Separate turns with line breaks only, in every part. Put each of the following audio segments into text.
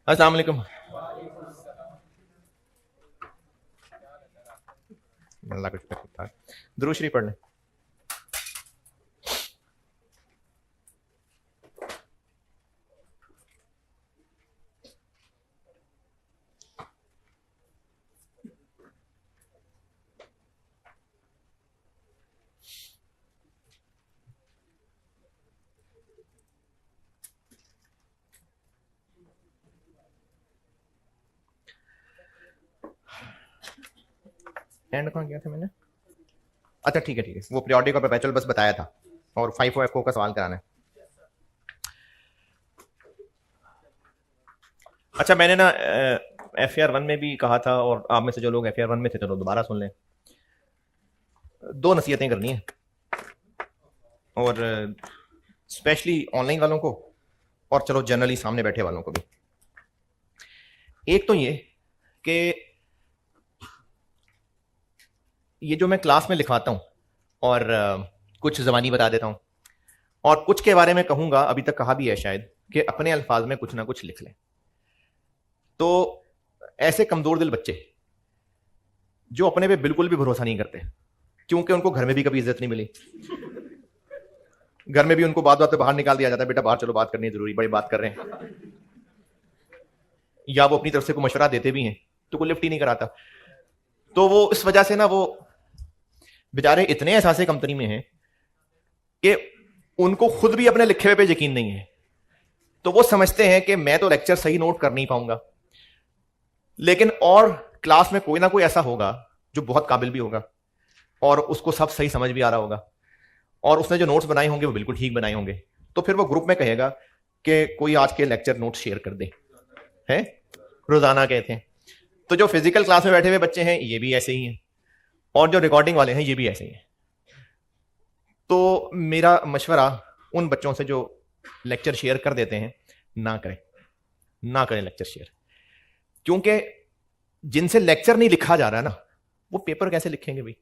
अस्सलाम वालेकुम। अल्लाह कुछ करता है। दुरूद शरीफ पढ़ लें। एंड कहाँ गया था मैंने? अच्छा ठीक है ठीक है, वो पीरियोडिक और परपेचुअल बस बताया था, और 5 का सवाल कराना है। अच्छा मैंने ना FAR 1 में भी कहा था, और आप में से जो लोग FAR 1 में थे चलो दोबारा सुन लें। 2 नसीहतें करनी है, और स्पेशली ऑनलाइन वालों को, और चलो जनरली सामने बैठे वालों को भी। एक तो ये कि ये जो मैं क्लास में लिखवाता हूं और कुछ ज़बानी बता देता हूं और कुछ के बारे में कहूंगा, अभी तक कहा भी है शायद, कि अपने अल्फाज में कुछ ना कुछ लिख लें। तो ऐसे कमजोर दिल बच्चे जो अपने पे बिल्कुल भी भरोसा नहीं करते, क्योंकि उनको घर में भी कभी इज्जत नहीं मिली, घर में भी उनको बात बात पे बाहर निकाल दिया जाता है, बेटा बाहर चलो बात करनी है जरूरी, बड़ी बात कर रहे हैं, या वो अपनी तरफ से कोई मशवरा देते भी हैं तो कोई लिफ्ट ही नहीं कराता। तो वो इस वजह से ना वो बेचारे इतने एहसास कमतरी में हैं कि उनको खुद भी अपने लिखे हुए पे यकीन नहीं है। तो वो समझते हैं कि मैं तो लेक्चर सही नोट कर नहीं पाऊंगा, लेकिन और क्लास में कोई ना कोई ऐसा होगा जो बहुत काबिल भी होगा और उसको सब सही समझ भी आ रहा होगा, और उसने जो नोट्स बनाए होंगे वो बिल्कुल ठीक बनाए होंगे। तो फिर वो ग्रुप में कहेगा कि कोई आज के लेक्चर नोट्स शेयर कर दे, है रोजाना कहते हैं। तो जो फिजिकल क्लास में बैठे हुए बच्चे हैं ये भी ऐसे ही हैं, और जो रिकॉर्डिंग वाले हैं ये भी ऐसे ही हैं। तो मेरा मशवरा उन बच्चों से जो लेक्चर शेयर कर देते हैं, ना करें, ना करें लेक्चर शेयर, क्योंकि जिनसे लेक्चर नहीं लिखा जा रहा ना, वो पेपर कैसे लिखेंगे भाई?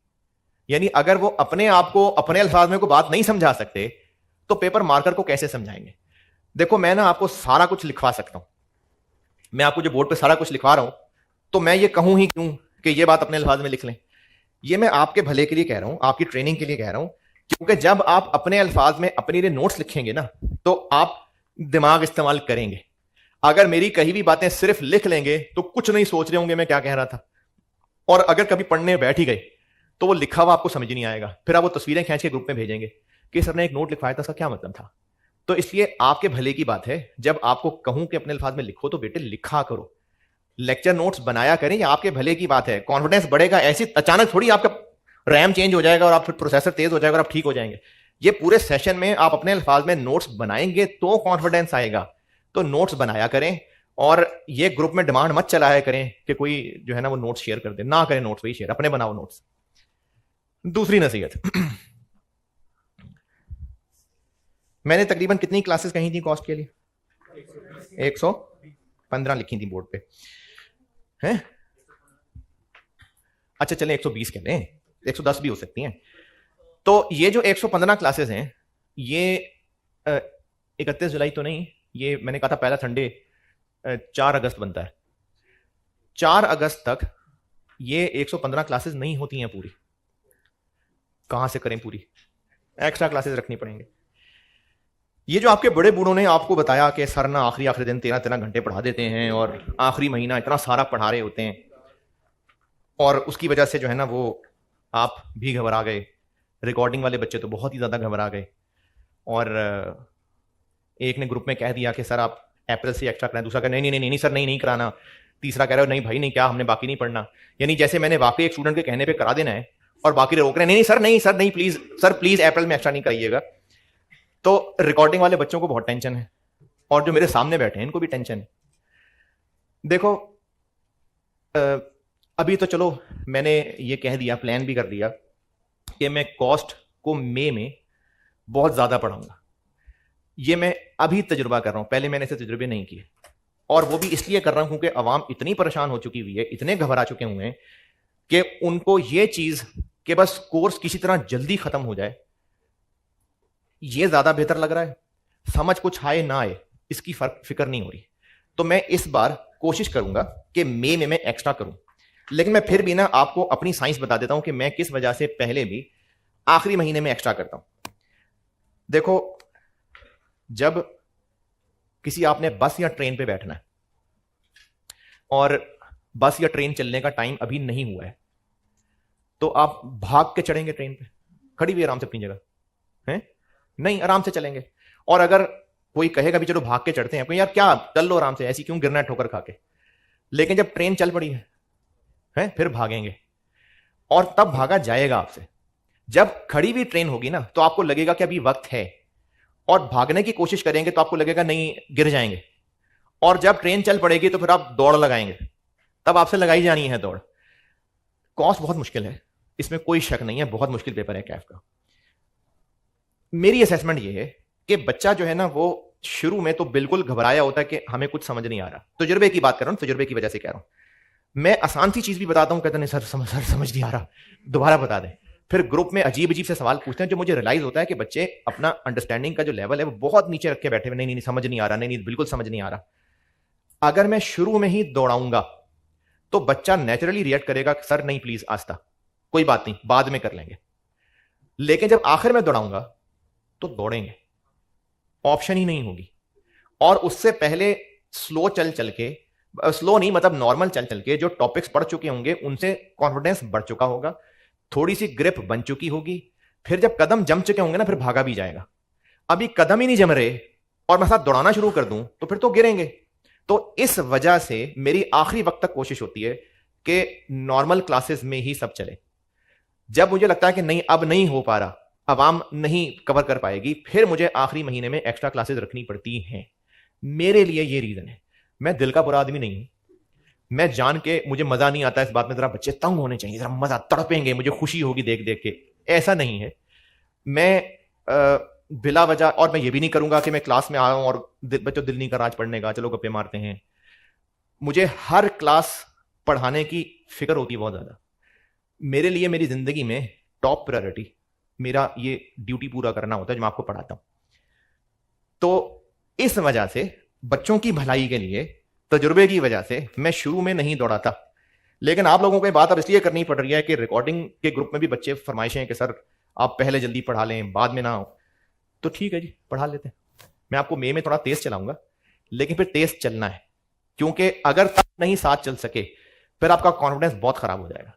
यानी अगर वो अपने आप को अपने अल्फाज में को बात नहीं समझा सकते तो पेपर मार्कर को कैसे समझाएंगे? देखो मैं ना आपको सारा कुछ लिखवा सकता हूं, मैं आपको जो बोर्ड पे सारा कुछ लिखवा रहा हूं, तो मैं ये कहूं ही क्यों कि ये बात अपने अल्फाज में लिख लें? ये मैं आपके भले के लिए कह रहा हूं, आपकी ट्रेनिंग के लिए कह रहा हूं, क्योंकि जब आप अपने अल्फाज में अपने लिए नोट्स लिखेंगे ना, तो आप दिमाग इस्तेमाल करेंगे। अगर मेरी कही भी बातें सिर्फ लिख लेंगे तो कुछ नहीं सोच रहे होंगे मैं क्या कह रहा था, और अगर कभी पढ़ने बैठ ही गए तो वो लिखा हुआ आपको समझ नहीं आएगा। फिर आप वो तस्वीरें खींच के ग्रुप में भेजेंगे कि सर ने एक नोट लिखवाया था, उसका क्या मतलब था? तो इसलिए आपके भले की बात है, जब आपको कहूं कि अपने अल्फाज में लिखो तो बेटे लिखा करो, लेक्चर नोट्स बनाया करें, या आपके भले की बात है। कॉन्फिडेंस बढ़ेगा, ऐसी अचानक थोड़ी आपका रैम चेंज हो जाएगा और आप फिर प्रोसेसर तेज हो जाएगा और आप ठीक हो जाएंगे। ये पूरे सेशन में आप अपने अल्फाज में नोट्स बनाएंगे तो कॉन्फिडेंस आएगा। तो नोट्स बनाया करें, और ये ग्रुप में डिमांड मत चलाया करें कि कोई जो है ना वो नोट्स शेयर कर दे, ना करें नोट्स, वही शेयर, अपने बनाओ नोट्स। दूसरी नसीहत, मैंने तकरीबन कितनी क्लासेस कही थी कॉस्ट के लिए? 115 लिखी थी बोर्ड पे, हैं? अच्छा चलें 120 कह लें, 110 भी हो सकती हैं। तो ये जो 115 क्लासेस हैं, ये 31 जुलाई तो नहीं, ये मैंने कहा था पहला संडे 4 अगस्त बनता है। 4 अगस्त तक ये 115 क्लासेस नहीं होती हैं पूरी। कहां से करें पूरी? एक्स्ट्रा क्लासेस रखनी पड़ेंगे। ये जो आपके बड़े बूढ़ों ने आपको बताया कि सर ना आखिरी दिन 13 घंटे पढ़ा देते हैं और आखिरी महीना इतना सारा पढ़ा रहे होते हैं, और उसकी वजह से जो है ना वो आप भी घबरा गए, रिकॉर्डिंग वाले बच्चे तो बहुत ही ज़्यादा घबरा गए, और एक ने ग्रुप में कह दिया कि सर आप अप्रैल से एक्स्ट्रा कराएं, दूसरा कह नहीं नहीं नहीं नहीं सर नहीं नहीं कराना, तीसरा कह रहा है नहीं भाई नहीं, क्या हमने बाकी नहीं पढ़ना। यानी जैसे मैंने वाकई एक स्टूडेंट के कहने पे करा देना है और बाकी रोक रहे हैं, नहीं सर नहीं प्लीज सर प्लीज अप्रैल में एक्स्ट्रा नहीं कराइएगा। तो रिकॉर्डिंग वाले बच्चों को बहुत टेंशन है, और जो मेरे सामने बैठे हैं इनको भी टेंशन है। देखो अभी तो चलो मैंने ये कह दिया, प्लान भी कर दिया कि मैं कॉस्ट को मई में बहुत ज्यादा पढ़ाऊंगा। ये मैं अभी तजुर्बा कर रहा हूं, पहले मैंने ऐसे तजुर्बे नहीं किए, और वो भी इसलिए कर रहा हूं कि अवाम इतनी परेशान हो चुकी हुई है, इतने घबरा चुके हुए हैं कि उनको ये चीज कि बस कोर्स किसी तरह जल्दी खत्म हो जाए, ये ज्यादा बेहतर लग रहा है। समझ कुछ आए ना आए इसकी फिक्र नहीं हो रही। तो मैं इस बार कोशिश करूंगा कि मई में मैं एक्स्ट्रा करूं, लेकिन मैं फिर भी ना आपको अपनी साइंस बता देता हूं कि मैं किस वजह से पहले भी आखिरी महीने में एक्स्ट्रा करता हूं। देखो, जब किसी आपने बस या ट्रेन पे बैठना है और बस या ट्रेन चलने का टाइम अभी नहीं हुआ है, तो आप भाग के चढ़ेंगे ट्रेन पे? खड़ी हुई आराम से अपनी जगह है? नहीं, आराम से चलेंगे। और अगर कोई कहेगा भी चलो भाग के चढ़ते हैं, कोई यार क्या चल लो आराम से, ऐसी क्यों गिरना है ठोकर खा के। लेकिन जब ट्रेन चल पड़ी है फिर भागेंगे, और तब भागा जाएगा आपसे। जब खड़ी हुई ट्रेन होगी ना तो आपको लगेगा कि अभी वक्त है, और भागने की कोशिश करेंगे तो आपको लगेगा नहीं, गिर जाएंगे। और जब ट्रेन चल पड़ेगी तो फिर आप दौड़ लगाएंगे, तब आपसे लगाई जानी है दौड़। कॉस्ट बहुत मुश्किल है, इसमें कोई शक नहीं है, बहुत मुश्किल पेपर है कैफ का। मेरी असेसमेंट ये है कि बच्चा जो है ना वो शुरू में तो बिल्कुल घबराया होता है कि हमें कुछ समझ नहीं आ रहा। तजुर्बे की बात कर रहा हूं, तजुर्बे की वजह से कह रहा हूं। मैं आसान सी चीज भी बताता हूं, कहते नहीं सर समझ नहीं आ रहा, दोबारा बता दें। फिर ग्रुप में अजीब अजीब से सवाल पूछते हैं, जो मुझे रियलाइज होता है कि बच्चे अपना अंडरस्टैंडिंग का जो लेवल है वो बहुत नीचे रख के बैठे हुए, नहीं समझ नहीं आ रहा, नहीं बिल्कुल समझ नहीं आ रहा। अगर मैं शुरू में ही दौड़ाऊंगा तो बच्चा नेचुरली रिएक्ट करेगा, सर नहीं प्लीज आस्ता, कोई बात नहीं बाद में कर लेंगे। लेकिन जब आखिर में दौड़ाऊंगा तो दौड़ेंगे, ऑप्शन ही नहीं होगी। और उससे पहले स्लो चल चल के, स्लो नहीं मतलब नॉर्मल चल चल के जो टॉपिक्स पढ़ चुके होंगे उनसे कॉन्फिडेंस बढ़ चुका होगा, थोड़ी सी ग्रिप बन चुकी होगी। फिर जब कदम जम चुके होंगे ना फिर भागा भी जाएगा। अभी कदम ही नहीं जम रहे और मैं साथ दौड़ाना शुरू कर दूं तो फिर तो गिरेंगे। तो इस वजह से मेरी आखिरी वक्त तक कोशिश होती है कि नॉर्मल क्लासेस में ही सब चले। जब मुझे लगता है कि नहीं अब नहीं हो पा रहा, अवाम नहीं कवर कर पाएगी, फिर मुझे आखिरी महीने में एक्स्ट्रा क्लासेस रखनी पड़ती हैं। मेरे लिए ये रीजन है। मैं दिल का बुरा आदमी नहीं हूं, मैं जान के मुझे मजा नहीं आता इस बात में, जरा बच्चे तंग होने चाहिए, जरा मजा तड़पेंगे, मुझे खुशी होगी देख देख के, ऐसा नहीं है। मैं बिला वजह, और मैं ये भी नहीं करूंगा कि मैं क्लास में आया हूं और बच्चों दिल नहीं कर रहा आज पढ़ने का, चलो गप्पे मारते हैं। मुझे हर क्लास पढ़ाने की फिक्र होती है बहुत ज्यादा। मेरे लिए मेरी जिंदगी में टॉप प्रायोरिटी मेरा ये ड्यूटी पूरा करना होता है जो मैं आपको पढ़ाता हूं। तो इस वजह से बच्चों की भलाई के लिए, तजुर्बे की वजह से मैं शुरू में नहीं दौड़ाता। लेकिन आप लोगों को बात अब इसलिए करनी पड़ रही है कि रिकॉर्डिंग के ग्रुप में भी बच्चे फरमाइशें हैं कि सर आप पहले जल्दी पढ़ा लें बाद में ना हो। तो ठीक है जी, पढ़ा लेते हैं। मैं आपको मई में थोड़ा तेज चलाऊंगा, लेकिन फिर तेज चलना है, क्योंकि अगर तब नहीं साथ चल सके फिर आपका कॉन्फिडेंस बहुत खराब हो जाएगा।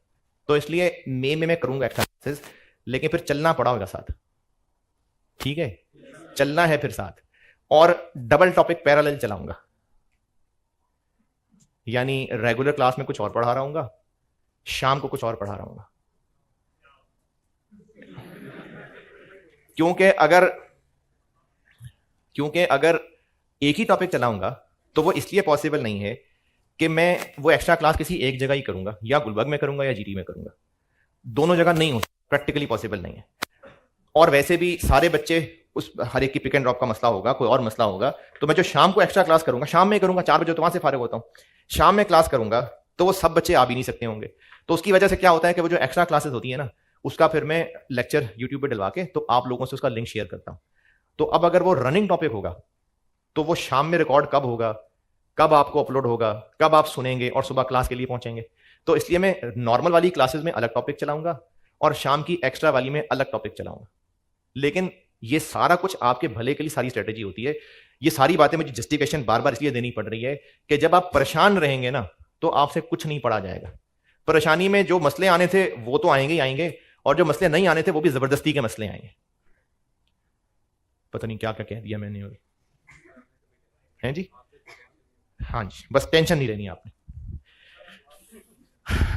तो इसलिए मई में मैं करूंगा एक्सरसाइज, लेकिन फिर चलना पड़ा होगा साथ। ठीक है, चलना है फिर साथ। और डबल टॉपिक पैरेलल चलाऊंगा, यानी रेगुलर क्लास में कुछ और पढ़ा रहा हूंगा, शाम को कुछ और पढ़ा रहा हूंगा। क्योंकि अगर एक ही टॉपिक चलाऊंगा तो वो इसलिए पॉसिबल नहीं है कि मैं वो एक्स्ट्रा क्लास किसी एक जगह ही करूंगा, या गुलबर्ग में करूंगा या जीटी में करूंगा। दोनों जगह नहीं हो, प्रैक्टिकली पॉसिबल नहीं है। और वैसे भी सारे बच्चे उस हर एक की पिक एंड ड्रॉप का मसला होगा, कोई और मसला होगा। तो मैं जो शाम को एक्स्ट्रा क्लास करूंगा, शाम में करूंगा, 4 बजे तो वहां से फारिग होता हूं, शाम में क्लास करूंगा, तो वो सब बच्चे आ भी नहीं सकते होंगे। तो उसकी वजह से क्या होता है कि वो जो एक्स्ट्रा क्लासेस होती है ना, उसका फिर मैं लेक्चर यूट्यूब पे डलवा के तो आप लोगों से उसका लिंक शेयर करता हूं। तो अब अगर वो रनिंग टॉपिक होगा तो वो शाम में रिकॉर्ड कब होगा, कब आपको अपलोड होगा, कब आप सुनेंगे और सुबह क्लास के लिए पहुंचेंगे। तो इसलिए मैं नॉर्मल वाली क्लासेस में अलग टॉपिक चलाऊंगा और शाम की एक्स्ट्रा वाली में अलग टॉपिक चलाऊंगा। लेकिन ये सारा कुछ आपके भले के लिए सारी स्ट्रेटेजी होती है। ये सारी बातें मुझे जस्टिफिकेशन बार बार इसलिए देनी पड़ रही है कि जब आप परेशान रहेंगे ना तो आपसे कुछ नहीं पढ़ा जाएगा। परेशानी में जो मसले आने थे वो तो आएंगे ही आएंगे, और जो मसले नहीं आने थे वो भी जबरदस्ती के मसले आएंगे। पता नहीं क्या क्या कह दिया मैंने, हैं जी? हाँ जी, बस टेंशन नहीं लेनी आपने।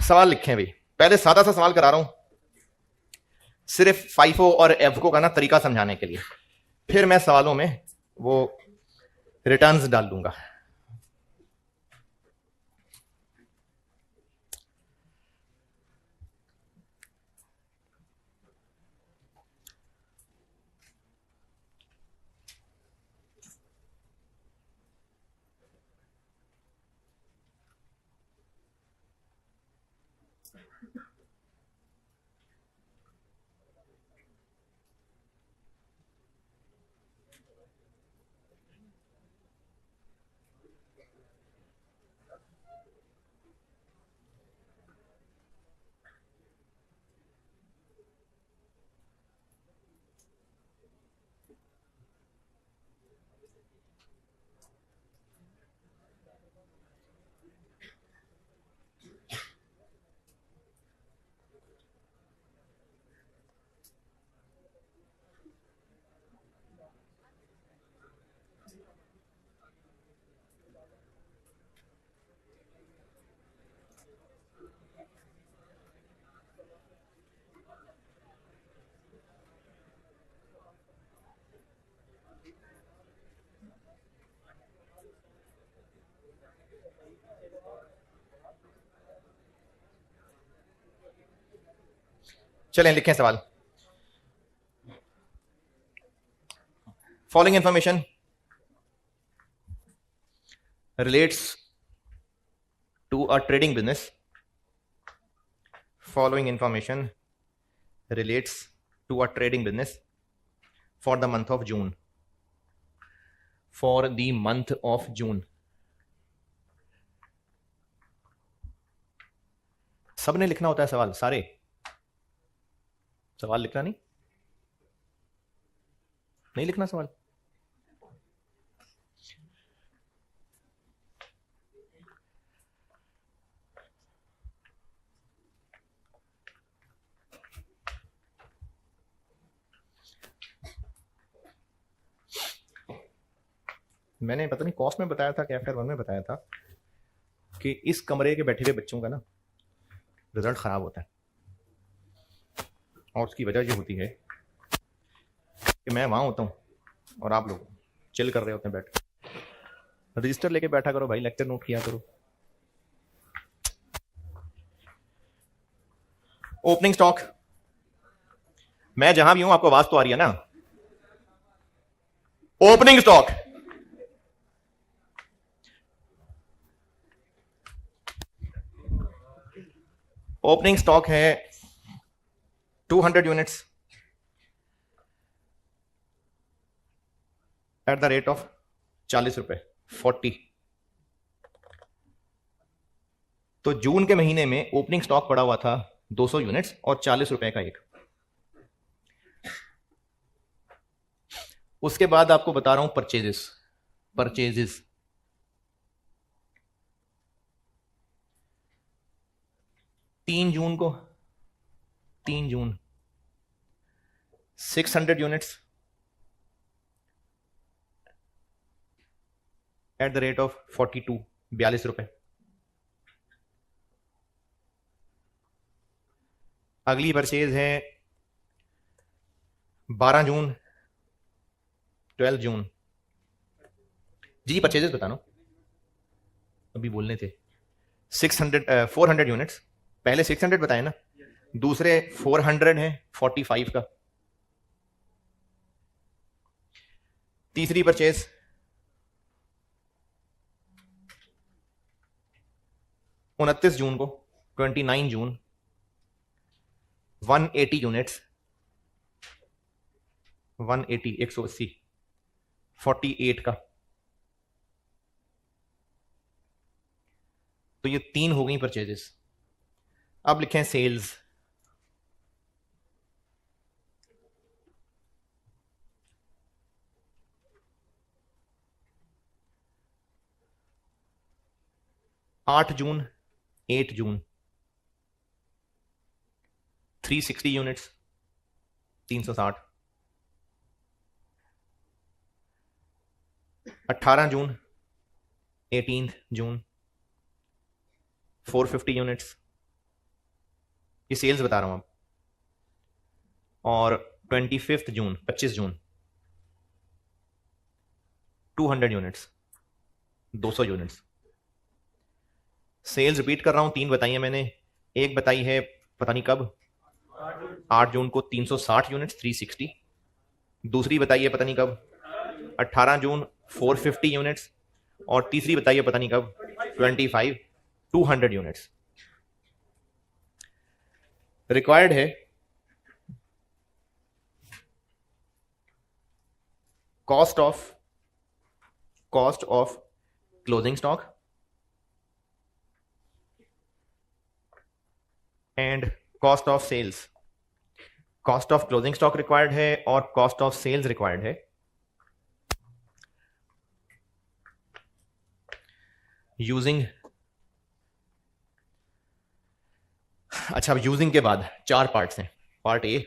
सवाल लिखें भाई, पहले सादा सा सवाल करा रहा हूं सिर्फ फाइफो और एफको का ना तरीका समझाने के लिए, फिर मैं सवालों में वो रिटर्न्स डाल दूंगा। चलें लिखें सवाल। Following information relates to a trading business. Following information relates to a trading business for the month of June. For the month of June. सबने लिखना होता है सवाल, सारे सवाल लिखना नहीं लिखना सवाल। मैंने पता नहीं कॉस्ट में बताया था कि आफ्टर 1 में बताया था कि इस कमरे के बैठे हुए बच्चों का ना रिजल्ट खराब होता है, और उसकी वजह ये होती है कि मैं वहां होता हूं और आप लोग चिल कर रहे होते हैं बैठ। रजिस्टर लेके बैठा करो भाई, लेक्चर नोट किया करो। ओपनिंग स्टॉक, मैं जहां भी हूं आपको आवाज तो आ रही है ना। ओपनिंग स्टॉक ओपनिंग स्टॉक है 200 units at the rate of 40 रुपए 40। तो जून के महीने में ओपनिंग स्टॉक पड़ा हुआ था 200 यूनिट्स और 40 रुपए का एक। उसके बाद आपको बता रहा हूं परचेजेस 3 जून को 600 units at the rate of 42 रुपए। अगली परचेज है 12 जून 12 जून। जी परचेजेस बताना अभी बोलने थे। 400 यूनिट्स, पहले 600 बताए ना, दूसरे 400 है 45 का। तीसरी परचेज 29 जून को 29 जून 180 यूनिट्स 180 48 का। तो ये 3 हो गई परचेजेस। अब लिखें सेल्स। आठ जून 8 जून 360 यूनिट्स 360। 18 जून 18 जून 450 यूनिट्स। ये सेल्स बता रहा हूं अब। और 25 जून 25 जून 200 यूनिट्स 200 यूनिट्स। सेल्स रिपीट कर रहा हूं, 3 बताई है मैंने। एक बताई है पता नहीं कब, 8 जून को 360 यूनिट्स 360। दूसरी बताई है पता नहीं कब, 18 जून 450 यूनिट्स। और तीसरी बताई है पता नहीं कब, 25 200 यूनिट्स। रिक्वायर्ड है cost of closing stock and cost of sales. Cost of closing stock required है और कॉस्ट ऑफ सेल्स रिक्वायर्ड है। यूजिंग, अच्छा, अब यूजिंग के बाद 4 पार्ट्स हैं। Part A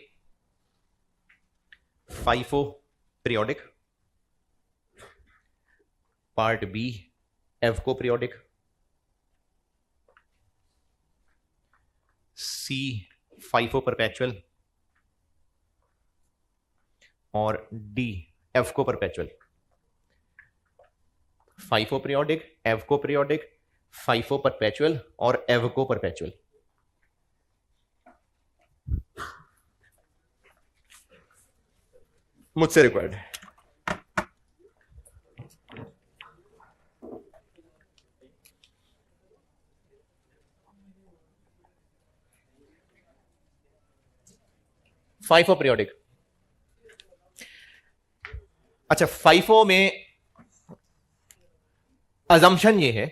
FIFO periodic, part B AVCO periodic, C FIFO perpetual और D AVCO perpetual. FIFO periodic, AVCO periodic, FIFO perpetual और एवको परपेचुअल। मुझसे रिक्वायर्ड है। FIFO periodic. अच्छा, फाइफो में अजम्पशन ये है,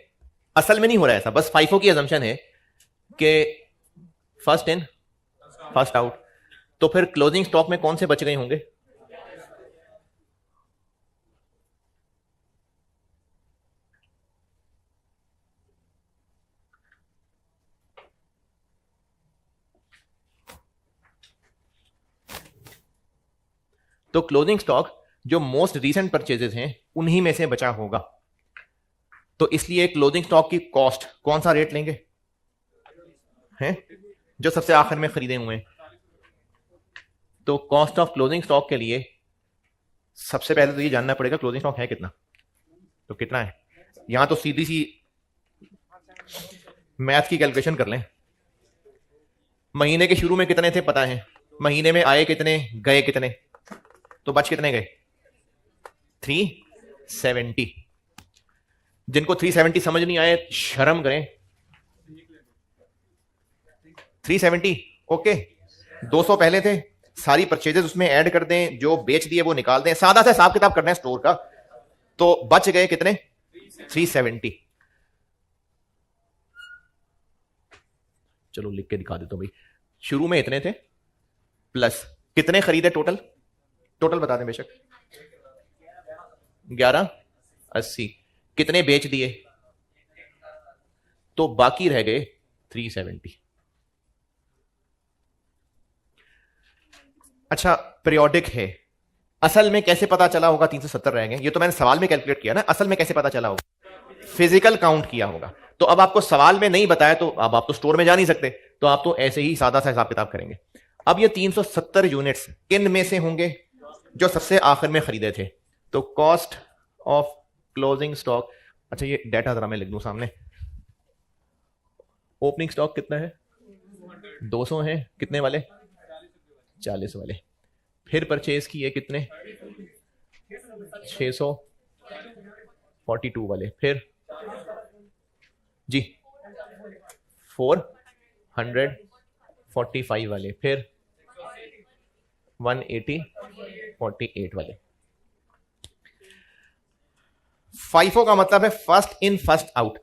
असल में नहीं हो रहा है ऐसा, बस फाइफो की अजम्पशन है कि फर्स्ट इन फर्स्ट आउट। तो फिर क्लोजिंग स्टॉक में कौन से बच गए होंगे? तो क्लोजिंग स्टॉक जो मोस्ट रीसेंट परचेजेस हैं उन्हीं में से बचा होगा। तो इसलिए क्लोजिंग स्टॉक की कॉस्ट कौन सा रेट लेंगे? हैं जो सबसे आखिर में खरीदे हुए हैं। तो कॉस्ट ऑफ क्लोजिंग स्टॉक के लिए सबसे पहले तो ये जानना पड़ेगा क्लोजिंग स्टॉक है कितना। तो कितना है, यहां तो सीधी सी मैथ की कैलकुलेशन कर लें। महीने के शुरू में कितने थे पता है, महीने में आए कितने, गए कितने, तो बच कितने गए? 370। जिनको 370 समझ नहीं आए शर्म करें। 370 ओके, 200 पहले थे, सारी परचेजेस उसमें ऐड कर दें, जो बेच दिए वो निकाल दें, सादा सा हिसाब किताब करना है स्टोर का। तो बच गए कितने? 370। चलो लिख के दिखा देता हूं भाई। शुरू में इतने थे, प्लस कितने खरीदे टोटल? टोटल बता दें बेशक। 1180। कितने बेच दिए? तो बाकी रह गए 370। अच्छा, पीरियोडिक है, असल में कैसे पता चला होगा 370 रह गए? ये तो मैंने सवाल में कैलकुलेट किया ना, असल में कैसे पता चला होगा? फिजिकल काउंट किया होगा। तो अब आपको सवाल में नहीं बताया तो अब आप तो स्टोर में जा नहीं सकते, तो आप तो ऐसे ही सादा सा हिसाब किताब करेंगे। अब ये 370 यूनिट्स किन में से होंगे? जो सबसे आखिर में खरीदे थे। तो कॉस्ट ऑफ क्लोजिंग स्टॉक, अच्छा ये डाटा जरा मैं लिख दूं सामने। ओपनिंग स्टॉक कितना है? 200 है, कितने वाले? 40 वाले। फिर परचेज किए कितने? 642 वाले। फिर जी 445 वाले। फिर 180 48 वाले। फाइफो का मतलब है फर्स्ट इन फर्स्ट आउट।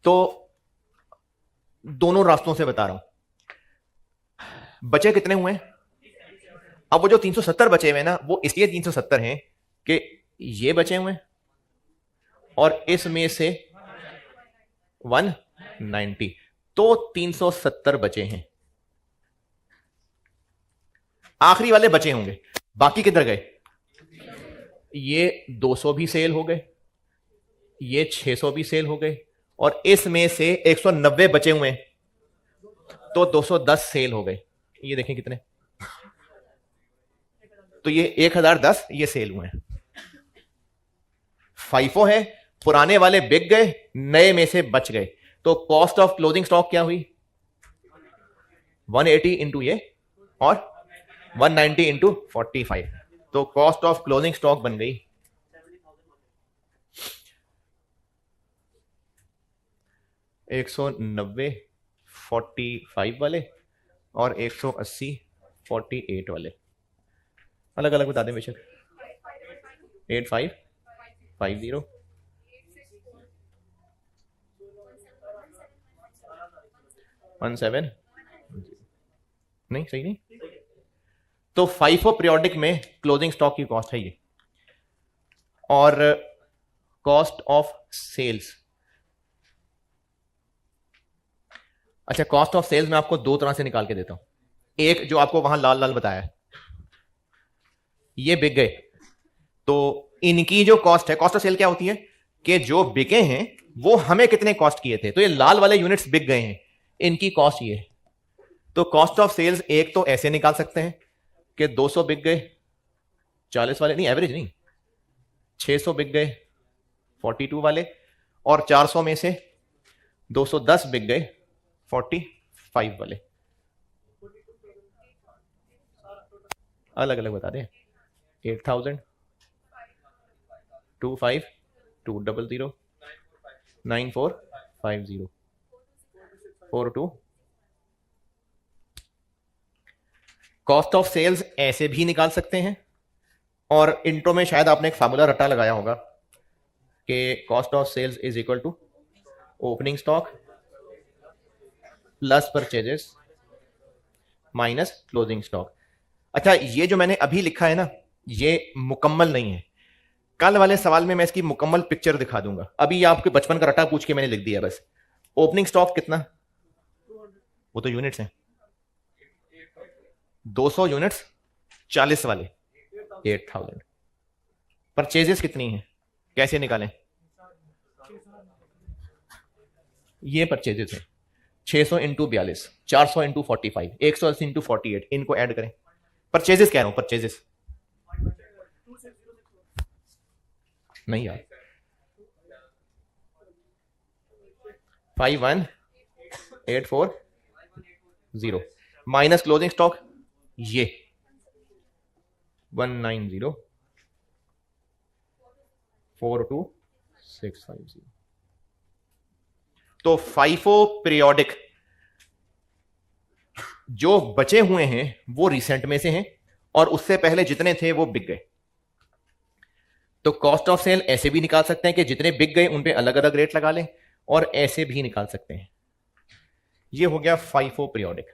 तो दोनों रास्तों से बता रहा हूं। बचे कितने हुए? अब वो जो 370 बचे हुए ना, वो इसलिए 370 हैं कि ये बचे हुए और इसमें से 190, तो 370 बचे हैं। आखिरी वाले बचे होंगे, बाकी किधर गए? ये 200 भी सेल हो गए, ये 600 भी सेल हो गए, और इसमें से 190 बचे हुए हैं, तो 210 सेल हो गए। ये देखें कितने, तो ये 1010 ये सेल हुए हैं। फाइफो है, पुराने वाले बिक गए, नए में से बच गए। तो कॉस्ट ऑफ क्लोजिंग स्टॉक क्या हुई? 180 इंटू ये और 190 इंटू 45। तो कॉस्ट ऑफ क्लोजिंग स्टॉक बन गई 190 45 वाले और 180 48 वाले। अलग अलग बता दें बेशक। 8550 17 नहीं, सही नहीं। तो फाइफो पीरियोडिक में क्लोजिंग स्टॉक की कॉस्ट है ये, और कॉस्ट ऑफ सेल्स। अच्छा, कॉस्ट ऑफ सेल्स मैं आपको दो तरह से निकाल के देता हूं। एक जो आपको वहां लाल लाल बताया है, ये बिक गए, तो इनकी जो कॉस्ट है, कॉस्ट ऑफ सेल क्या होती है कि जो बिके हैं वो हमें कितने कॉस्ट किए थे। तो ये लाल वाले यूनिट्स बिक गए हैं, इनकी कॉस्ट ये है। तो कॉस्ट ऑफ सेल्स एक तो ऐसे निकाल सकते हैं कि 200 बिक गए 40 वाले, नहीं एवरेज नहीं, 600 बिक गए 42 वाले, और 400 में से 210 बिक गए 45 वाले। अलग अलग बता दें, 8,000 25 200 9450 42। कॉस्ट ऑफ सेल्स ऐसे भी निकाल सकते हैं, और इंट्रो में शायद आपने एक फार्मूला रट्टा लगाया होगा कि cost of sales is equal to opening stock plus purchases minus closing stock. अच्छा, ये जो मैंने अभी लिखा है ना, ये मुकम्मल नहीं है। कल वाले सवाल में मैं इसकी मुकम्मल पिक्चर दिखा दूंगा। अभी आपके बचपन का रट्टा पूछ के मैंने लिख दिया बस। ओपनिंग स्टॉक कितना, वो तो यूनिट्स हैं, 200 यूनिट्स 40 वाले 8,000। परचेजेस कितनी है, कैसे निकालें, ये परचेजेस है 600 इंटू 42, 400 इंटू 45, 180 इंटू 48, इनको ऐड करें। परचेजेस कह रहा हूं, परचेजेस नहीं यार, 51840 माइनस क्लोजिंग स्टॉक ये 190,42650। तो फाइफो पीरियोडिक जो बचे हुए हैं वो रिसेंट में से हैं, और उससे पहले जितने थे वो बिक गए। तो कॉस्ट ऑफ सेल ऐसे भी निकाल सकते हैं कि जितने बिक गए उन पे अलग अलग रेट लगा लें, और ऐसे भी निकाल सकते हैं। ये हो गया फाइफो पीरियोडिक।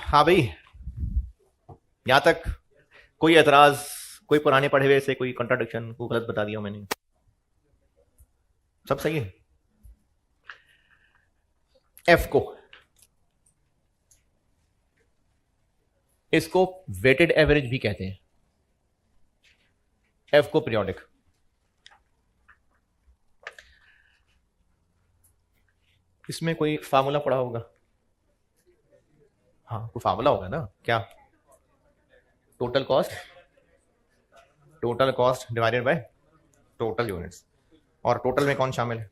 हाँ भाई, यहां तक कोई एतराज, कोई पुराने पढ़े हुए से कोई कंट्राडिक्शन, को गलत बता दिया मैंने, सब सही है। एफ को, इसको वेटेड एवरेज भी कहते हैं, एफ को पीरियोडिक। इसमें कोई फार्मूला पढ़ा होगा, हाँ कोई फार्मूला होगा ना, क्या, total cost divided by total units, और टोटल में कौन शामिल है,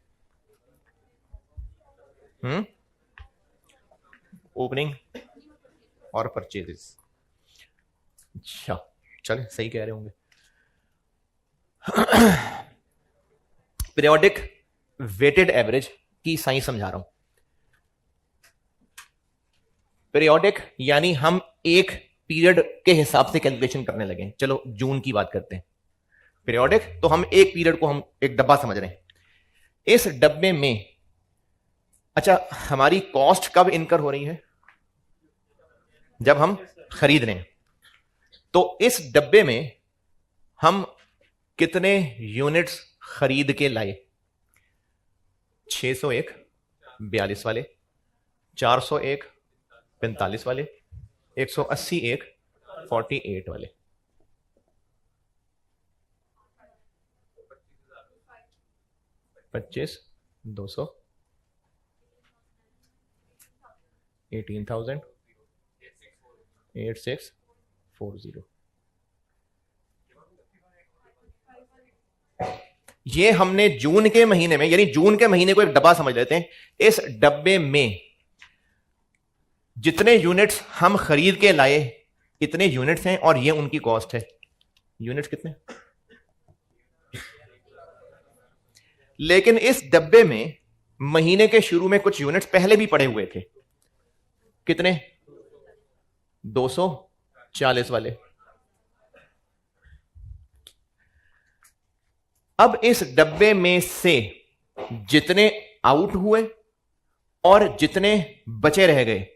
ओपनिंग और परचेजेस। अच्छा चले, सही कह रहे होंगे। पीरियोडिक वेटेड एवरेज की साइंस समझा रहा हूं। पीरियोडिक यानी हम एक पीरियड के हिसाब से कैलकुलेशन करने लगे। चलो जून की बात करते हैं। पीरियोडिक तो हम एक पीरियड को हम एक डब्बा समझ रहे हैं। इस डब्बे में, अच्छा हमारी कॉस्ट कब इनकर हो रही है, जब हम खरीद रहे हैं। तो इस डब्बे में हम कितने यूनिट्स खरीद के लाए, 601 42 वाले, 401 45 वाले, 181 48 वाले। पच्चीस 200 18,000 8640। ये हमने जून के महीने में, यानी जून के महीने को एक डब्बा समझ लेते हैं। इस डब्बे में जितने यूनिट्स हम खरीद के लाए इतने यूनिट्स हैं, और ये उनकी कॉस्ट है। यूनिट्स कितने, लेकिन इस डब्बे में महीने के शुरू में कुछ यूनिट्स पहले भी पड़े हुए थे। कितने? 240 वाले। अब इस डब्बे में से जितने आउट हुए और जितने बचे रह गए,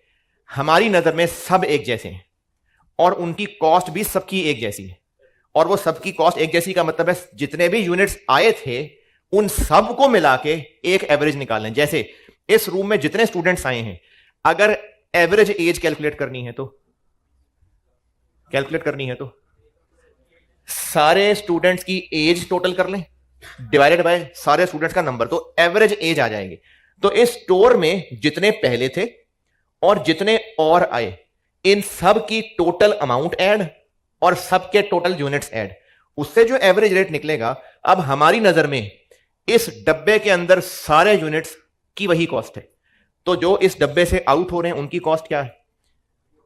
हमारी नजर में सब एक जैसे हैं और उनकी कॉस्ट भी सबकी एक जैसी है। और वो सबकी कॉस्ट एक जैसी का मतलब है जितने भी यूनिट्स आए थे उन सब को मिला के एक एवरेज निकालें। जैसे इस रूम में जितने स्टूडेंट्स आए हैं, अगर एवरेज एज कैलकुलेट करनी है तो सारे स्टूडेंट्स की एज टोटल कर लें डिवाइडेड बाय सारे स्टूडेंट्स का नंबर, तो एवरेज एज आ जाएंगे। तो इस स्टोर में जितने पहले थे और जितने और आए, इन सब की टोटल अमाउंट ऐड और सबके टोटल यूनिट्स ऐड, उससे जो एवरेज रेट निकलेगा। अब हमारी नजर में इस डब्बे के अंदर सारे यूनिट्स की वही कॉस्ट है, तो जो इस डब्बे से आउट हो रहे हैं उनकी कॉस्ट क्या है?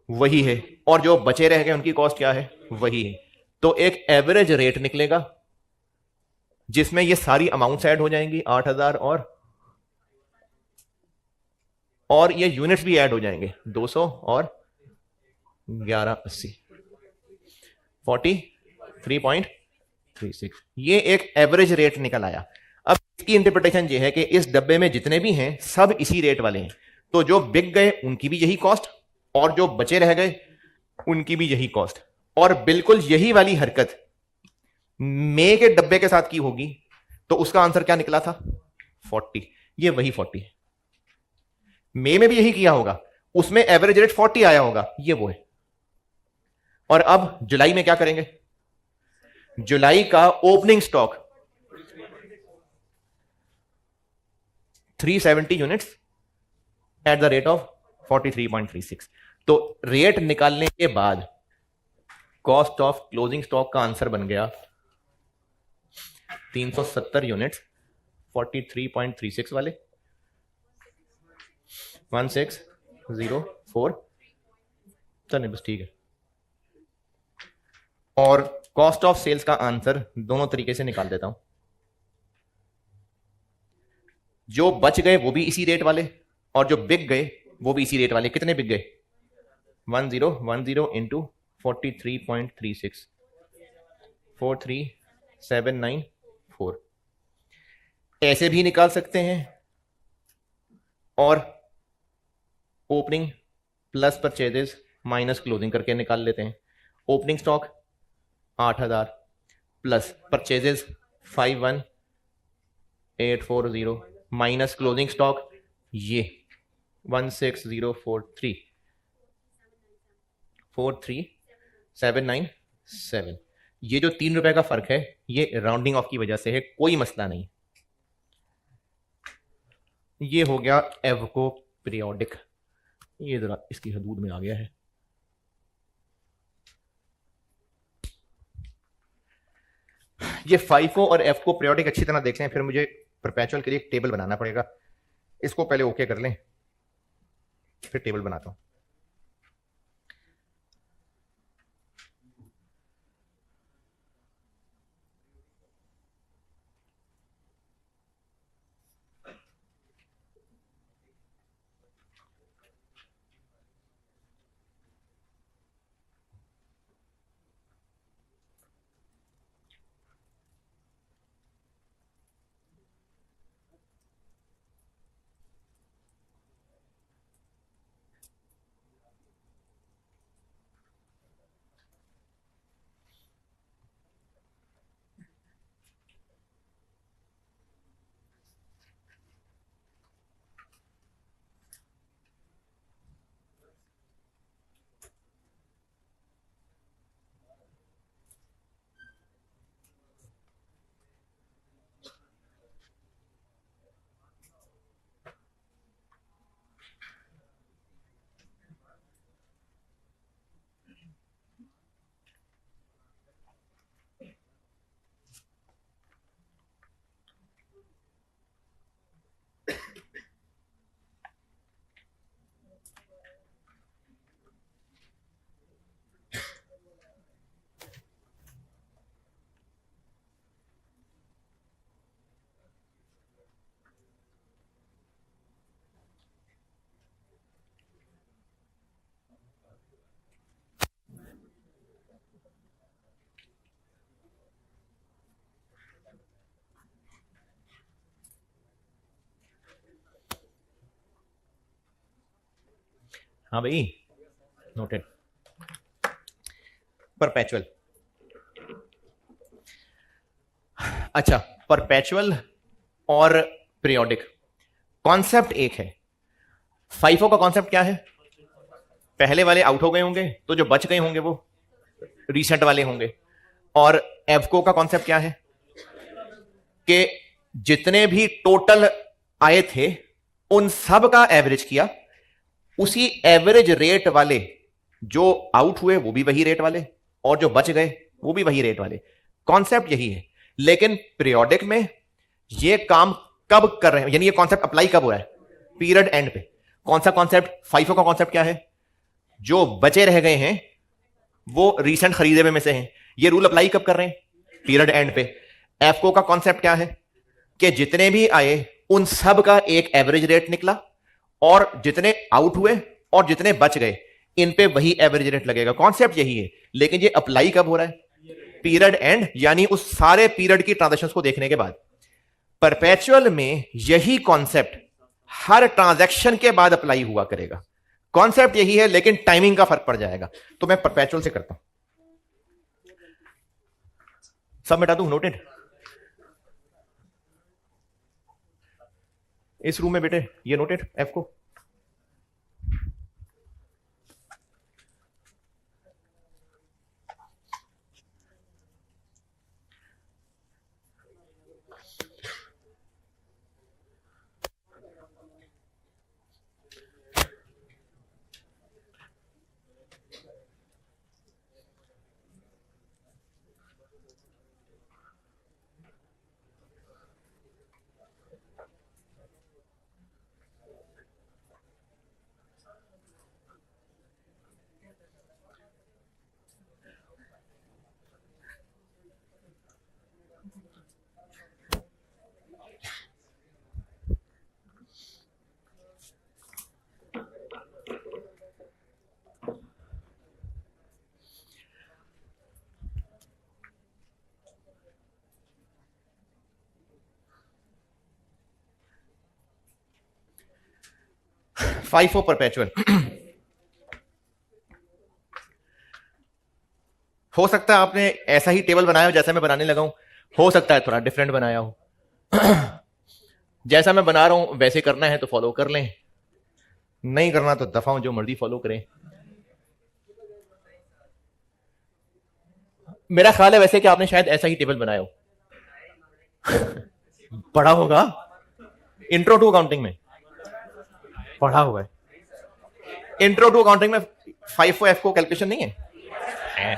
वही है, और जो बचे रह गए उनकी कॉस्ट क्या है? वही है। तो एक एवरेज रेट निकलेगा जिसमें ये सारी अमाउंट्स ऐड हो जाएंगी 8000 और ये यूनिट्स भी ऐड हो जाएंगे 200 और 1180, 43.36। ये एक एवरेज रेट निकल आया। अब इसकी इंटरप्रिटेशन ये है कि इस डब्बे में जितने भी हैं सब इसी रेट वाले हैं, तो जो बिक गए उनकी भी यही कॉस्ट और जो बचे रह गए उनकी भी यही कॉस्ट। और बिल्कुल यही वाली हरकत मे के डब्बे के साथ की होगी तो उसका आंसर क्या निकला था? 40। ये वही 40 है। मे में भी यही किया होगा, उसमें एवरेज रेट 40 आया होगा, ये वो है। और अब जुलाई में क्या करेंगे? जुलाई का opening stock 370 units at the rate of 43.36। तो रेट निकालने के बाद कॉस्ट ऑफ क्लोजिंग स्टॉक का आंसर बन गया 370 यूनिट्स 43.36 वाले 1604। चलिए बस ठीक है। और कॉस्ट ऑफ सेल्स का आंसर दोनों तरीके से निकाल देता हूं। जो बच गए वो भी इसी रेट वाले और जो बिक गए वो भी इसी रेट वाले। कितने बिक गए? 1010 इंटू 43.36 43794। ऐसे भी निकाल सकते हैं और opening plus purchases minus closing करके निकाल लेते हैं। Opening stock 8000 plus purchases 51840 minus closing stock ये 16043 43797। ये जो ₹3 का फर्क है ये राउंडिंग ऑफ की वजह से है, कोई मसला नहीं। ये हो गया एवको पीरियोडिक। ये जरा इसकी हदूद में आ गया है। ये फाइफो और एफको पीरियोडिक अच्छी तरह देख लें, फिर मुझे परपेचुअल के लिए एक टेबल बनाना पड़ेगा। इसको पहले ओके कर लें, फिर टेबल बनाता हूं। हाँ भाई, नोटेड। परपेचुअल, अच्छा, परपेचुअल और पीरियोडिक कॉन्सेप्ट एक है। फाइफो का कॉन्सेप्ट क्या है? पहले वाले आउट हो गए होंगे तो जो बच गए होंगे वो रीसेंट वाले होंगे। और एवको का कॉन्सेप्ट क्या है कि जितने भी टोटल आए थे उन सब का एवरेज किया, उसी एवरेज रेट वाले जो आउट हुए वो भी वही रेट वाले, और जो बच गए वो भी वही रेट वाले। कॉन्सेप्ट यही है। लेकिन पीरियोडिक में ये काम कब कर रहे हैं, यानी ये कॉन्सेप्ट अप्लाई कब हो रहा है? पीरियड एंड पे। कौन सा कॉन्सेप्ट? फाइफो का कॉन्सेप्ट क्या है? जो बचे रह गए हैं वो रीसेंट खरीदे हुए में से हैं। ये रूल अप्लाई कब कर रहे हैं? पीरियड एंड पे। एफको का कॉन्सेप्ट क्या है कि जितने भी आए उन सब का एक एवरेज रेट निकला, और जितने आउट हुए और जितने बच गए इन पे वही एवरेज रेट लगेगा। कॉन्सेप्ट यही है, लेकिन ये अप्लाई कब हो रहा है? पीरियड एंड, यानी उस सारे पीरियड की ट्रांजैक्शंस को देखने के बाद। परपेचुअल में यही कॉन्सेप्ट हर ट्रांजैक्शन के बाद अप्लाई हुआ करेगा। कॉन्सेप्ट यही है, लेकिन टाइमिंग का फर्क पड़ जाएगा। तो मैं परपेचुअल से करता हूं, सब मिटा दूं। नोटेड। इस रूम में बेटे ये नोटेड एफ को। फाइफो परपेचुअल हो सकता है आपने ऐसा ही टेबल बनाया हो जैसा मैं बनाने लगा हूं, हो सकता है थोड़ा डिफरेंट बनाया हो। जैसा मैं बना रहा हूं वैसे करना है तो फॉलो कर लें, नहीं करना तो दफा जो मर्जी फॉलो करें। मेरा ख्याल है वैसे कि आपने शायद ऐसा ही टेबल बनाया हो। पढ़ा होगा, इंट्रो टू अकाउंटिंग में पढ़ा हुआ है। इंट्रो टू अकाउंटिंग में फाइफो एफ को कैलकुलेशन नहीं है?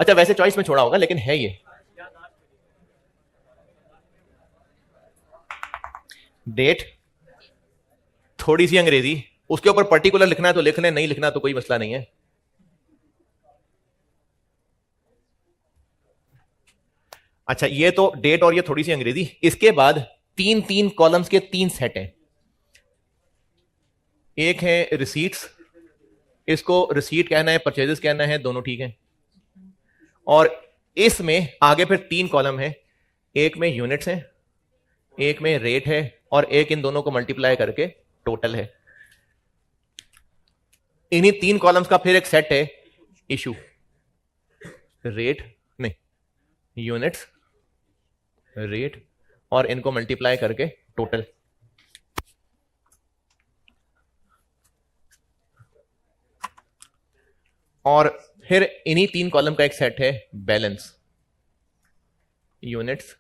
अच्छा, वैसे चॉइस में छोड़ा होगा लेकिन है ये। डेट, थोड़ी सी अंग्रेजी, उसके ऊपर पर्टिकुलर लिखना है तो लिख लें, नहीं लिखना तो कोई मसला नहीं है। अच्छा, ये तो डेट और ये थोड़ी सी अंग्रेजी। इसके बाद तीन तीन कॉलम्स के तीन सेट हैं। एक है रिसीट्स, इसको रिसीट कहना है, परचेजेस कहना है, दोनों ठीक है। और इसमें आगे फिर तीन कॉलम है, एक में यूनिट्स है, एक में रेट है, और एक इन दोनों को मल्टीप्लाई करके टोटल है। इन्हीं तीन कॉलम्स का फिर एक सेट है इशू, रेट नहीं, यूनिट्स, रेट, और इनको मल्टीप्लाई करके टोटल। और फिर इन्हीं तीन कॉलम का एक सेट है बैलेंस, यूनिट्स,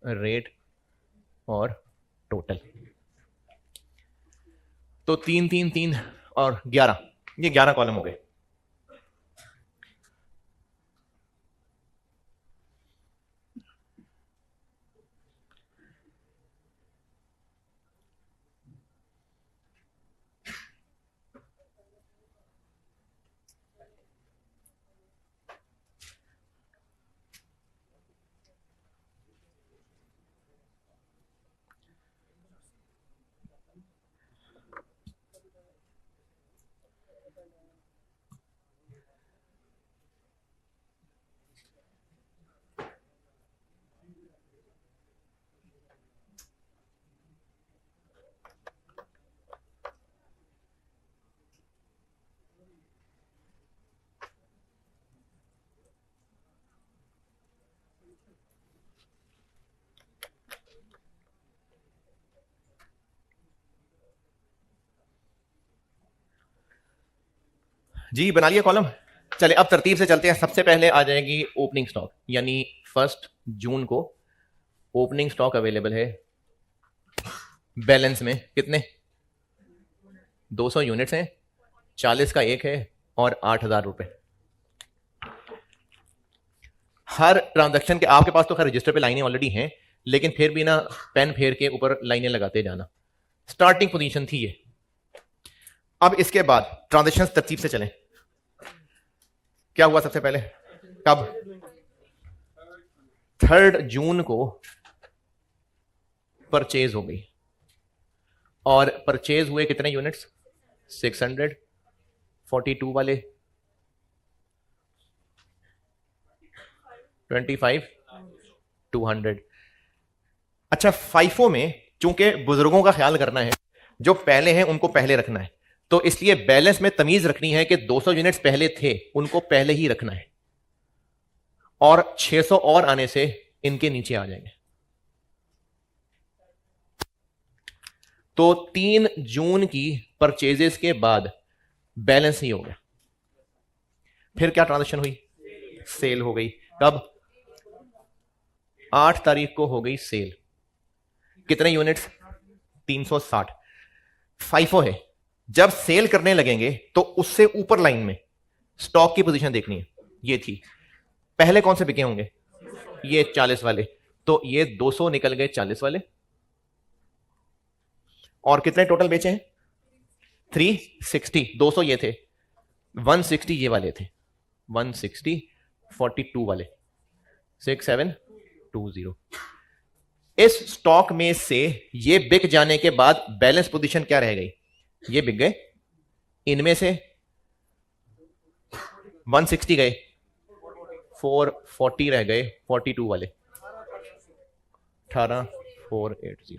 रेट और टोटल। तो तीन तीन तीन और 11, ये 11 कॉलम हो गए। जी बना लिया कॉलम। चले अब तरतीब से चलते हैं। सबसे पहले आ जाएगी ओपनिंग स्टॉक, यानी 1 जून को ओपनिंग स्टॉक अवेलेबल है बैलेंस में कितने, 200 यूनिट्स हैं, 40 का एक है और 8,000 रुपए। हर ट्रांजैक्शन के आपके पास तो खैर रजिस्टर पे लाइनें ऑलरेडी हैं, लेकिन फिर भी ना पेन फेर के ऊपर लाइनें लगाते जाना। स्टार्टिंग पोजीशन थी ये। अब इसके बाद ट्रांजैक्शन तरतीब से चलें। क्या हुआ सबसे पहले, कब, 3 जून को परचेज हो गई और परचेज हुए कितने यूनिट्स, 600, 42 वाले 25, 200। अच्छा फाइफो में चूंकि बुजुर्गों का ख्याल करना है, जो पहले हैं उनको पहले रखना है, तो इसलिए बैलेंस में तमीज रखनी है कि 200 यूनिट्स पहले थे उनको पहले ही रखना है और 600 और आने से इनके नीचे आ जाएंगे। तो 3 जून की परचेजेस के बाद बैलेंस ही हो गया। फिर क्या ट्रांजैक्शन हुई, सेल हो गई। कब, 8 तारीख को हो गई सेल। कितने यूनिट्स, 360। फाइफो है, जब सेल करने लगेंगे तो उससे ऊपर लाइन में स्टॉक की पोजीशन देखनी है। ये थी, पहले कौन से बिके होंगे, ये 40 वाले, तो ये 200 निकल गए 40 वाले। और कितने टोटल बेचे हैं, 360। 200 ये थे, 160 ये वाले थे, 160, 42 वाले 6720। इस स्टॉक में से ये बिक जाने के बाद बैलेंस पोजीशन क्या रह गई, ये बिक गए, इनमें से 160 गए, 440 रह गए, 42 वाले 18480।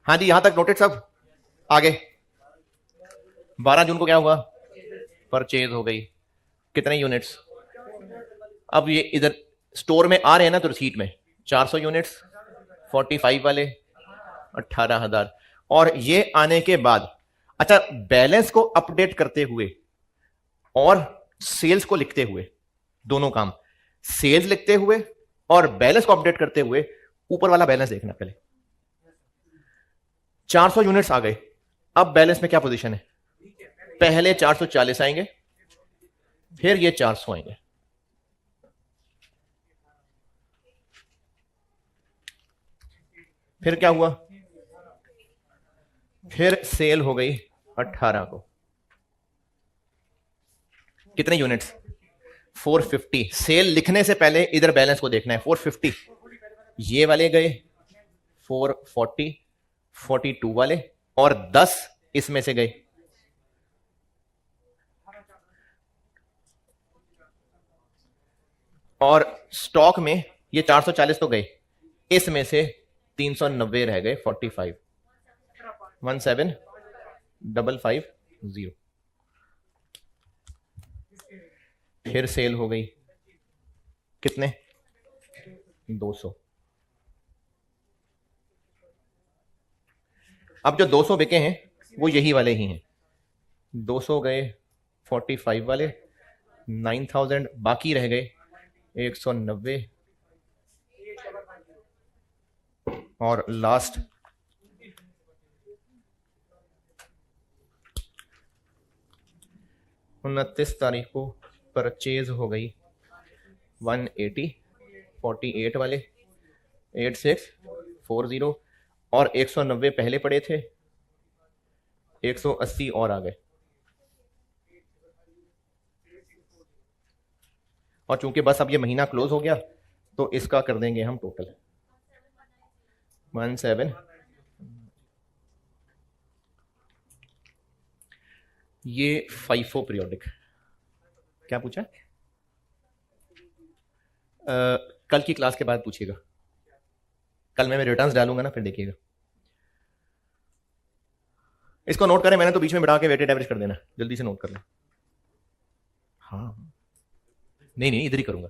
हाँ जी, यहां तक नोटेड सब। आगे 12 जून को क्या हुआ, परचेज हो गई, कितने यूनिट्स, अब ये इधर स्टोर में आ रहे हैं ना, तो रिसीट में 400 यूनिट्स, 45 वाले 18,000। और ये आने के बाद अच्छा बैलेंस को अपडेट करते हुए और सेल्स को लिखते हुए, दोनों काम, सेल्स लिखते हुए और बैलेंस को अपडेट करते हुए, ऊपर वाला बैलेंस देखना पहले। 400 यूनिट्स आ गए, अब बैलेंस में क्या पोजीशन है? पहले 440 आएंगे, फिर ये 400 आएंगे। फिर क्या हुआ? फिर सेल हो गई 18 को। कितने यूनिट्स? 450। सेल लिखने से पहले इधर बैलेंस को देखना है। 450 ये वाले गए, 440 42 वाले, और 10 इसमें से गए। और स्टॉक में ये 440 तो गए, इसमें से 390 रह गए, 45 17550। फिर सेल हो गई कितने? 200। अब जो 200 बिके हैं वो यही वाले ही हैं। 200 गए 45 वाले, 9000 बाकी रह गए 190, और लास्ट 29 तारीख को परचेज हो गई 180, 48 वाले 8640, और 190 पहले पड़े थे, 180 और आ गए। और चूंकि बस अब ये महीना क्लोज हो गया तो इसका कर देंगे हम टोटल 17। ये फाइफो पीरियोडिक। क्या पूछा? कल की क्लास के बाद पूछिएगा। कल मैं रिटर्न्स डालूंगा ना, फिर देखिएगा। इसको नोट करें, मैंने तो बीच में बढ़ा के वेटेड एवरेज कर देना, जल्दी से नोट कर लें। हाँ नहीं नहीं, इधर ही करूंगा।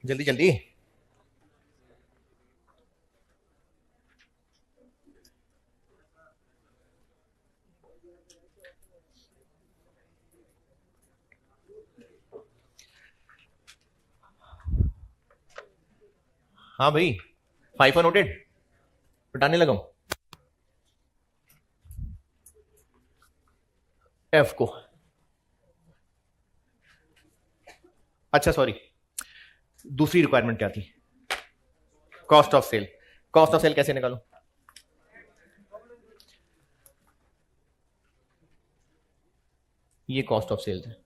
जल्दी जल्दी। हाँ भाई, फाइफो नोटेड, हटाने लगा हूं एफ को। अच्छा सॉरी, दूसरी रिक्वायरमेंट क्या थी? Cost of sale. Cost of sale कैसे निकालूं? ये कॉस्ट ऑफ सेल्स है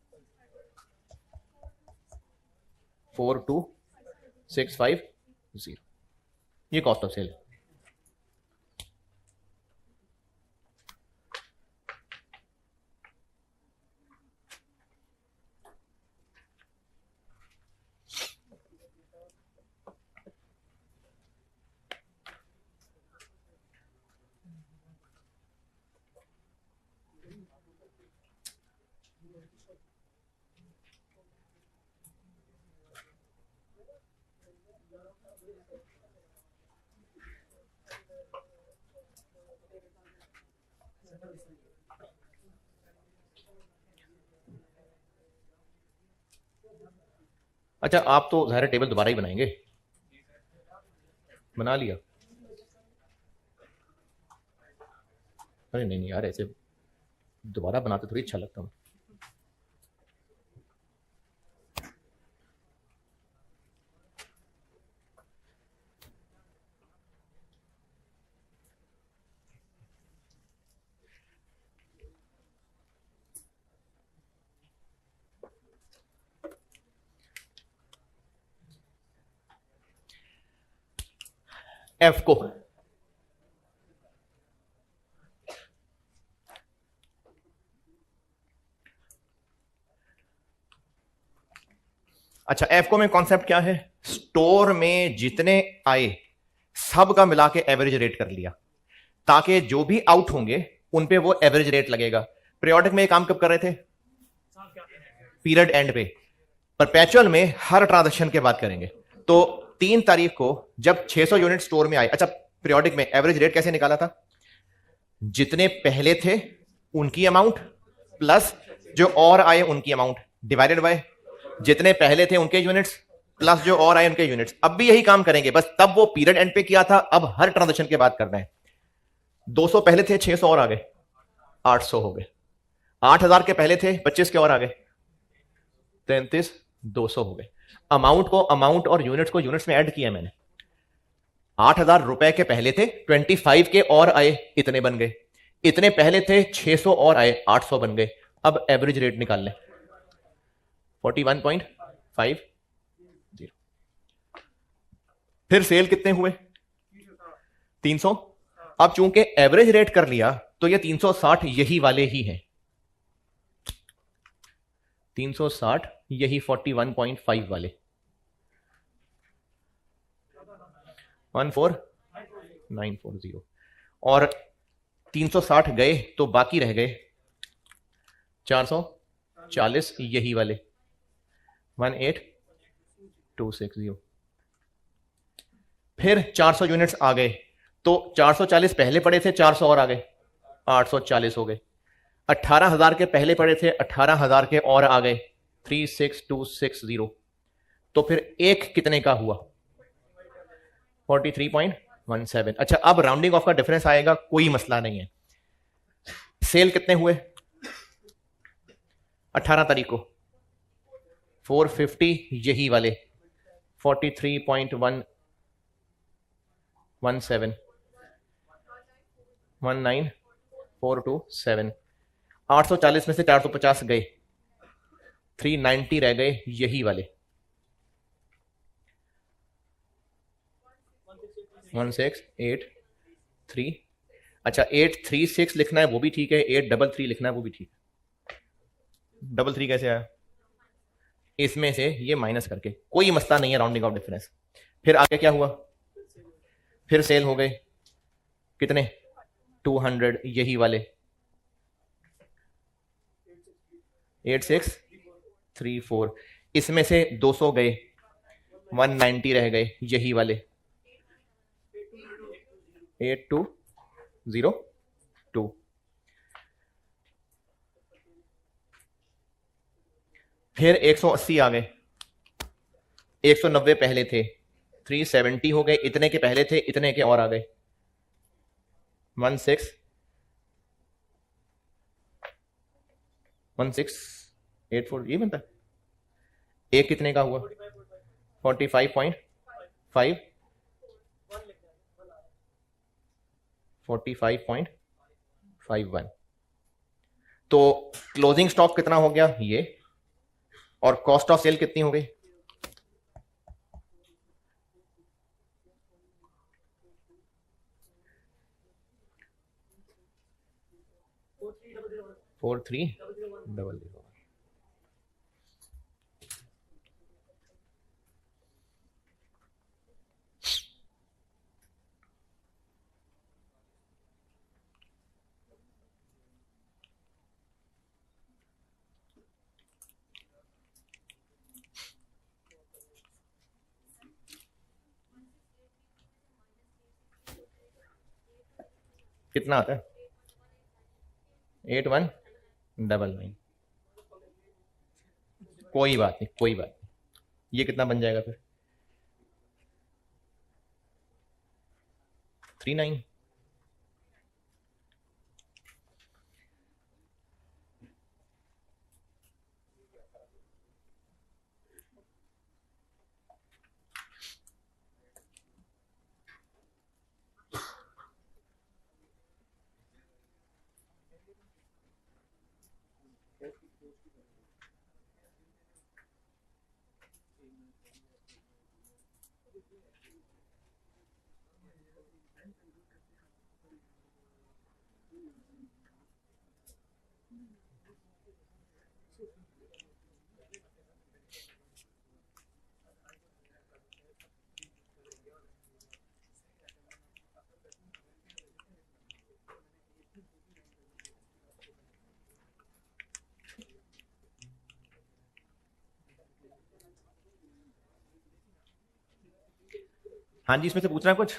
42650, ये कॉस्ट ऑफ सेल है। अच्छा, आप तो ज़ाहिर टेबल दोबारा ही बनाएंगे, बना लिया? अरे नहीं नहीं यार, ऐसे दोबारा बनाते थोड़ी अच्छा लगता हूँ। एफ को अच्छा, एफ को में कॉन्सेप्ट क्या है? स्टोर में जितने आए सब का मिला के एवरेज रेट कर लिया, ताकि जो भी आउट होंगे उन पे वो एवरेज रेट लगेगा। पीरियोडिक में ये काम कब कर रहे थे? पीरियड एंड पे। परपेचुअल में हर ट्रांजेक्शन के बाद करेंगे। तो 3 तारीख को जब 600 यूनिट स्टोर में आए, अच्छा पीरियोडिक में एवरेज रेट कैसे निकाला था? जितने पहले थे उनकी अमाउंट प्लस जो और आए उनकी अमाउंट डिवाइडेड बाय जितने पहले थे उनके यूनिट्स प्लस जो और आए उनके यूनिट्स। अब भी यही काम करेंगे, बस तब वो पीरियड एंड पे किया था, अब हर ट्रांजेक्शन के बाद करना है। 200 पहले थे, 600 और आ गए, 800 हो गए। 8000 के पहले थे, 25 के और आ गए, 33, 200 हो गए। अमाउंट को अमाउंट और यूनिट्स को यूनिट्स में ऐड किया मैंने। 8000 रुपए के पहले थे, 25 के और आए, इतने बन गए। इतने पहले थे, 600 और आए, 800 बन गए। अब एवरेज रेट निकाल लें, 41.50। फिर सेल कितने हुए? 300। अब चूंकि एवरेज रेट कर लिया तो ये 360 यही वाले ही हैं, 360 यही 41.5 वाले, 14940। और 360 गए तो बाकी रह गए 440 यही वाले, 18260। फिर 400 यूनिट्स आ गए तो 440 पहले पड़े थे, 400 और आ गए, 840 हो गए। 18,000 के पहले पड़े थे, 18,000 के और आ गए, 36260। तो फिर एक कितने का हुआ? 43.17। अच्छा, अब राउंडिंग ऑफ का डिफरेंस आएगा, कोई मसला नहीं है। सेल कितने हुए 18 तारीख को? 450 यही वाले, 43.117, 19427। 840 में से 450 गए, 390 रह गए यही वाले, 1683। अच्छा, 836 लिखना है वो भी ठीक है, 833 लिखना है वो भी ठीक है। 33 कैसे आया? इसमें से ये माइनस करके, कोई मसला नहीं है राउंडिंग ऑफ डिफरेंस। फिर आगे क्या हुआ? फिर सेल हो गए कितने? 200 यही वाले, 8634। इसमें से 200 गए, 190 रह गए यही वाले, 8202। फिर 180 आ गए, 190 पहले थे, 370 हो गए, इतने के पहले थे, इतने के और आ गए, 1684। ये बनता है। एक कितने का हुआ? 45.5, 45.51। तो क्लोजिंग स्टॉक कितना हो गया ये, और कॉस्ट ऑफ सेल कितनी हो गई? Four three double zero. कितना आता है? 8199। कोई बात नहीं, कोई बात नहीं। ये कितना बन जाएगा फिर? 39। हाँ जी, इसमें से पूछना है कुछ?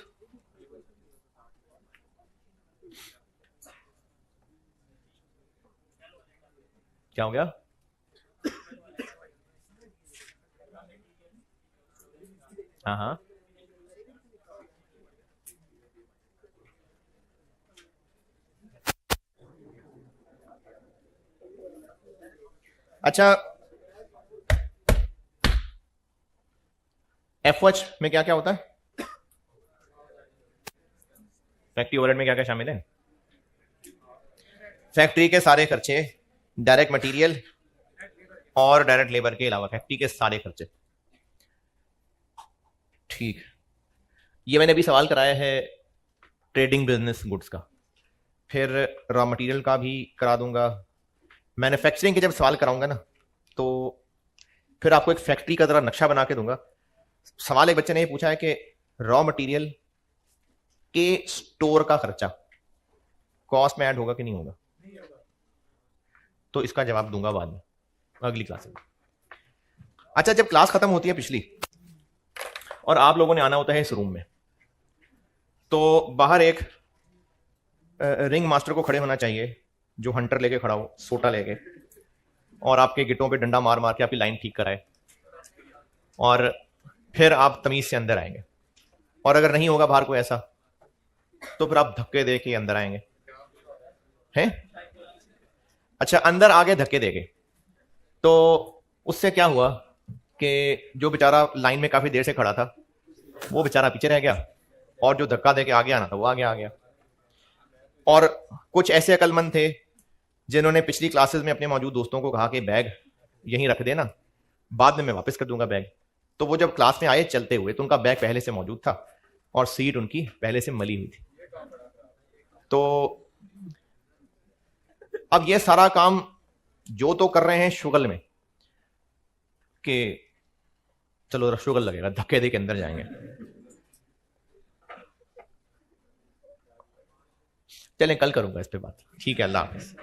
क्या हो गया? हाँ हाँ। अच्छा, एफएच में क्या क्या होता है? फैक्ट्री ओवरहेड में क्या क्या शामिल है? फैक्ट्री के सारे खर्चे, डायरेक्ट मटेरियल और डायरेक्ट लेबर के अलावा फैक्ट्री के सारे खर्चे। ठीक, ये मैंने अभी सवाल कराया है ट्रेडिंग बिजनेस गुड्स का, फिर रॉ मटेरियल का भी करा दूंगा। मैन्युफैक्चरिंग के जब सवाल कराऊंगा ना, तो फिर आपको एक फैक्ट्री का जरा नक्शा बना के दूंगा। सवाल एक बच्चे ने ये पूछा है कि रॉ मटेरियल के स्टोर का खर्चा कॉस्ट में ऐड होगा कि नहीं होगा, तो इसका जवाब दूंगा बाद में, अगली क्लास में। अच्छा, जब क्लास खत्म होती है पिछली और आप लोगों ने आना होता है इस रूम में, तो बाहर एक रिंग मास्टर को खड़े होना चाहिए, जो हंटर लेके खड़ा हो, सोटा लेके, और आपके गिटों पे डंडा मार मार के आपकी लाइन ठीक कराए, और फिर आप तमीज से अंदर आएंगे। और अगर नहीं होगा बाहर कोई ऐसा, तो फिर आप धक्के दे के अंदर आएंगे हैं। अच्छा, अंदर आगे धक्के देके, तो उससे क्या हुआ कि जो बेचारा लाइन में काफी देर से खड़ा था, वो बेचारा पीछे रह गया, और जो धक्का देके आगे आना था वो आगे आ गया। और कुछ ऐसे अक्लमंद थे जिन्होंने पिछली क्लासेस में अपने मौजूद दोस्तों को कहा कि बैग यहीं रख देना, बाद में मैं वापस कर दूंगा बैग। तो वो जब क्लास में आए चलते हुए, तो उनका बैग पहले से मौजूद था और सीट उनकी पहले से मली हुई थी। तो अब ये सारा काम जो तो कर रहे हैं शुगल में, कि चलो शुगल लगेगा, धक्के दे के अंदर जाएंगे। चलें, कल करूंगा इस पे बात। ठीक है, अल्लाह हाफिज।